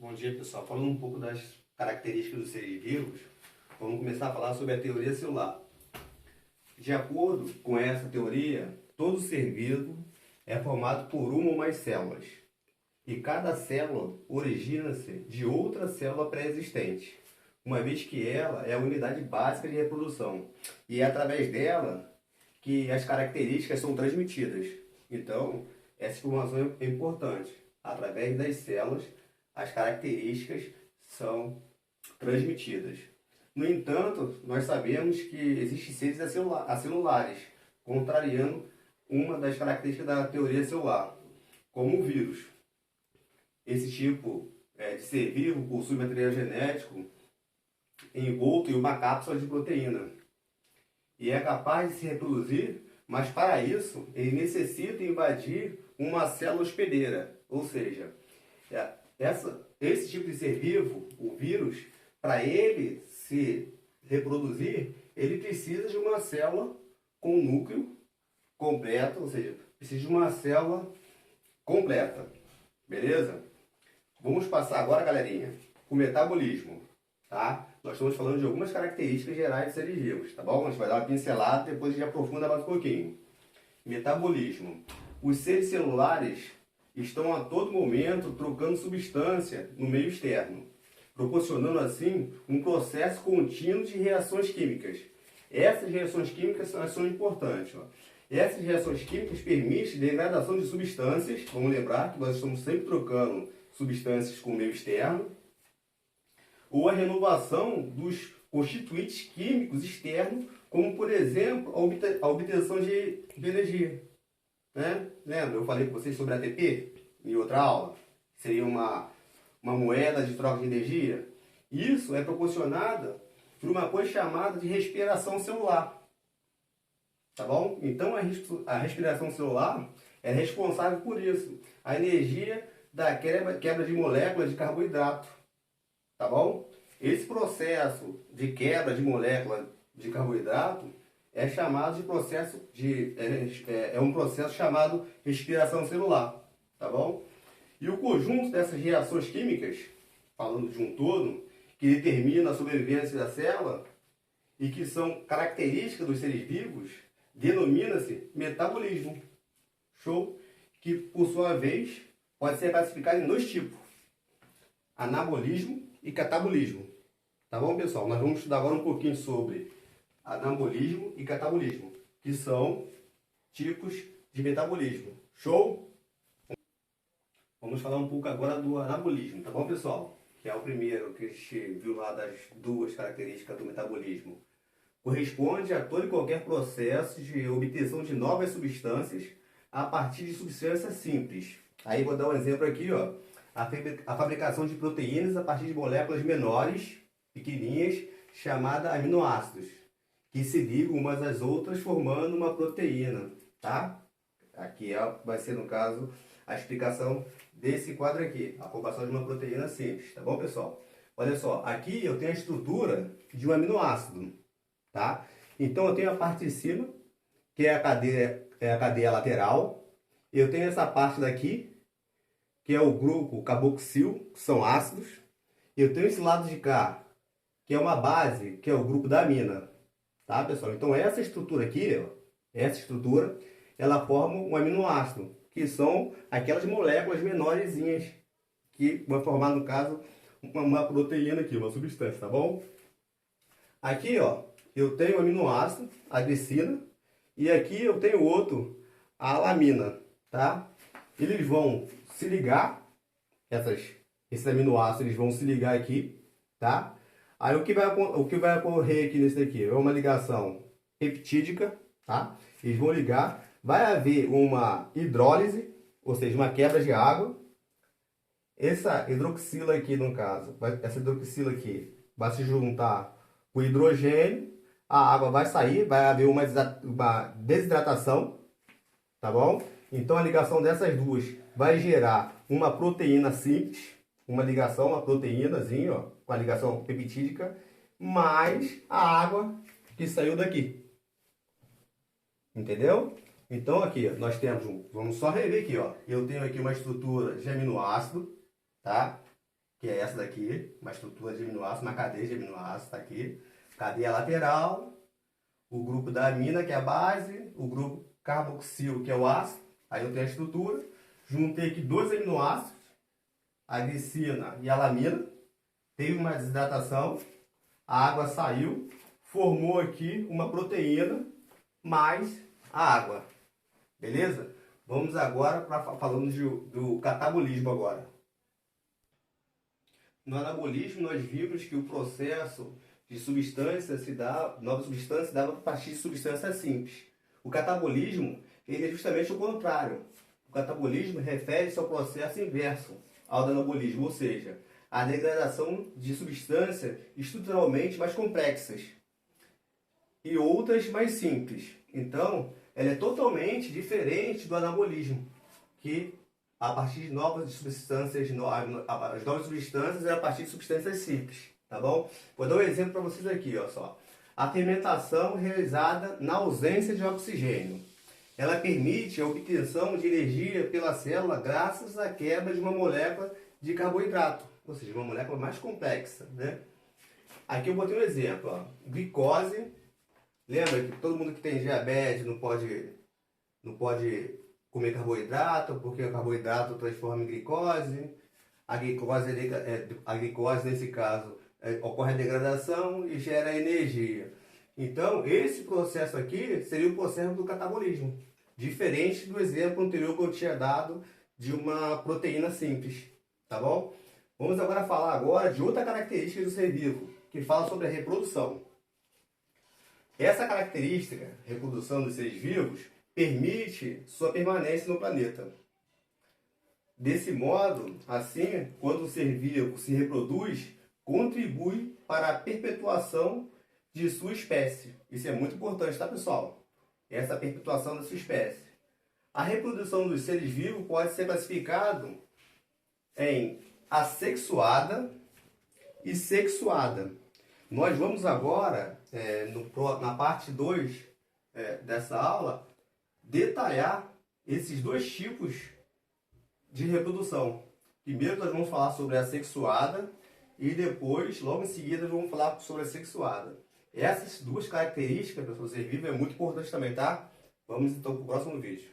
Bom dia, pessoal. Falando um pouco das características dos seres vivos, vamos começar a falar sobre a teoria celular. De acordo com essa teoria, todo ser vivo é formado por uma ou mais células, e cada célula origina-se de outra célula pré-existente, uma vez que ela é a unidade básica de reprodução, e é através dela que as características são transmitidas. Então, essa informação é importante. Através das células, as características são transmitidas. No entanto, nós sabemos que existem seres acelulares, contrariando uma das características da teoria celular, como o vírus. Esse tipo de ser vivo possui material genético envolto em uma cápsula de proteína e é capaz de se reproduzir, mas para isso ele necessita invadir uma célula hospedeira, ou seja, esse tipo de ser vivo, o vírus, para ele se reproduzir, ele precisa de uma célula com núcleo completo, ou seja, precisa de uma célula completa, beleza? Vamos passar agora, galerinha, o metabolismo, tá? Nós estamos falando de algumas características gerais de seres vivos, tá bom? A gente vai dar uma pincelada, depois a gente aprofunda mais um pouquinho. Metabolismo. Os seres celulares estão a todo momento trocando substância no meio externo, proporcionando assim um processo contínuo de reações químicas. Essas reações químicas são importantes. Ó. Essas reações químicas permitem degradação de substâncias, vamos lembrar que nós estamos sempre trocando substâncias com o meio externo, ou a renovação dos constituintes químicos externos, como por exemplo a obtenção de energia. Né? Lembra? Eu falei com vocês sobre ATP em outra aula? Seria uma moeda de troca de energia. Isso é proporcionado por uma coisa chamada de respiração celular. Tá bom? Então a respiração celular é responsável por isso. A energia da quebra de moléculas de carboidrato. Tá bom? Esse processo de quebra de moléculas de carboidrato é chamado de processo é um processo chamado respiração celular, tá bom? E o conjunto dessas reações químicas, falando de um todo, que determina a sobrevivência da célula e que são características dos seres vivos, denomina-se metabolismo. Show? Que por sua vez pode ser classificado em dois tipos: anabolismo e catabolismo. Tá bom, pessoal? Nós vamos estudar agora um pouquinho sobre anabolismo e catabolismo, que são tipos de metabolismo. Show? Vamos falar um pouco agora do anabolismo, tá bom, pessoal? Que é o primeiro que a gente viu lá das duas características do metabolismo. Corresponde a todo e qualquer processo de obtenção de novas substâncias a partir de substâncias simples. Aí vou dar um exemplo aqui, ó. A fabricação de proteínas a partir de moléculas menores, pequenininhas, chamadas aminoácidos, que se ligam umas às outras formando uma proteína, tá? Aqui vai ser, no caso, a explicação desse quadro aqui, a formação de uma proteína simples, tá bom, pessoal? Olha só, aqui eu tenho a estrutura de um aminoácido, tá? Então eu tenho a parte de cima, que é a cadeia lateral, eu tenho essa parte daqui, que é o grupo carboxil, que são ácidos, eu tenho esse lado de cá, que é uma base, que é o grupo da amina. Tá, pessoal? Então essa estrutura aqui, ó, essa estrutura, ela forma um aminoácido, que são aquelas moléculas menorzinhas que vão formar, no caso, uma proteína aqui, uma substância, tá bom? Aqui, ó, eu tenho o aminoácido, a glicina, e aqui eu tenho outro, a alamina, tá? Eles vão se ligar, esses aminoácidos eles vão se ligar aqui, tá? Aí o que vai ocorrer aqui nesse daqui é uma ligação peptídica, tá? Eles vão ligar, vai haver uma hidrólise, ou seja, uma quebra de água. Essa hidroxila aqui, no caso, essa hidroxila aqui vai se juntar com o hidrogênio, a água vai sair, vai haver uma desidratação, tá bom? Então a ligação dessas duas vai gerar uma proteína simples, uma ligação, uma proteínazinha, ó, com a ligação peptídica, mais a água que saiu daqui. Entendeu? Então aqui, ó, nós temos, vamos só rever aqui, ó. Eu tenho aqui uma estrutura de aminoácido, tá? que é essa daqui, uma estrutura de aminoácidos, uma cadeia de aminoácidos, está aqui. Cadeia lateral, o grupo da amina, que é a base, o grupo carboxil, que é o ácido, aí eu tenho a estrutura. Juntei aqui dois aminoácidos, a glicina e a lamina, teve uma desidratação, a água saiu, formou aqui uma proteína mais a água, beleza? Vamos agora para falando do catabolismo agora. No anabolismo nós vimos que o processo de substância se dá, nova substância se dá a partir de substâncias simples. O catabolismo ele é justamente o contrário. O catabolismo refere-se ao processo inverso ao do anabolismo, ou seja, a degradação de substâncias estruturalmente mais complexas e outras mais simples. Então, ela é totalmente diferente do anabolismo, que a partir de novas substâncias, as novas substâncias é a partir de substâncias simples, tá bom? Vou dar um exemplo para vocês aqui, ó só. A fermentação realizada na ausência de oxigênio. Ela permite a obtenção de energia pela célula graças à quebra de uma molécula de carboidrato, ou seja, uma molécula mais complexa, né? Aqui eu botei um exemplo, ó. Glicose. Lembra que todo mundo que tem diabetes não pode comer carboidrato, porque o carboidrato transforma em glicose. A glicose nesse caso, ocorre a degradação e gera energia. Então, esse processo aqui seria o processo do catabolismo, diferente do exemplo anterior que eu tinha dado de uma proteína simples, tá bom? Vamos agora falar de outra característica do ser vivo, que fala sobre a reprodução. Essa característica, reprodução dos seres vivos, permite sua permanência no planeta. Desse modo, assim, quando o ser vivo se reproduz, contribui para a perpetuação de sua espécie. Isso é muito importante, tá, pessoal? Essa perpetuação da sua espécie. A reprodução dos seres vivos pode ser classificado em assexuada e sexuada. Nós vamos agora, na parte 2 dessa aula, detalhar esses dois tipos de reprodução. Primeiro nós vamos falar sobre a sexuada e depois, logo em seguida, vamos falar sobre a sexuada. Essas duas características para o ser vivo é muito importante também, tá? Vamos então para o próximo vídeo.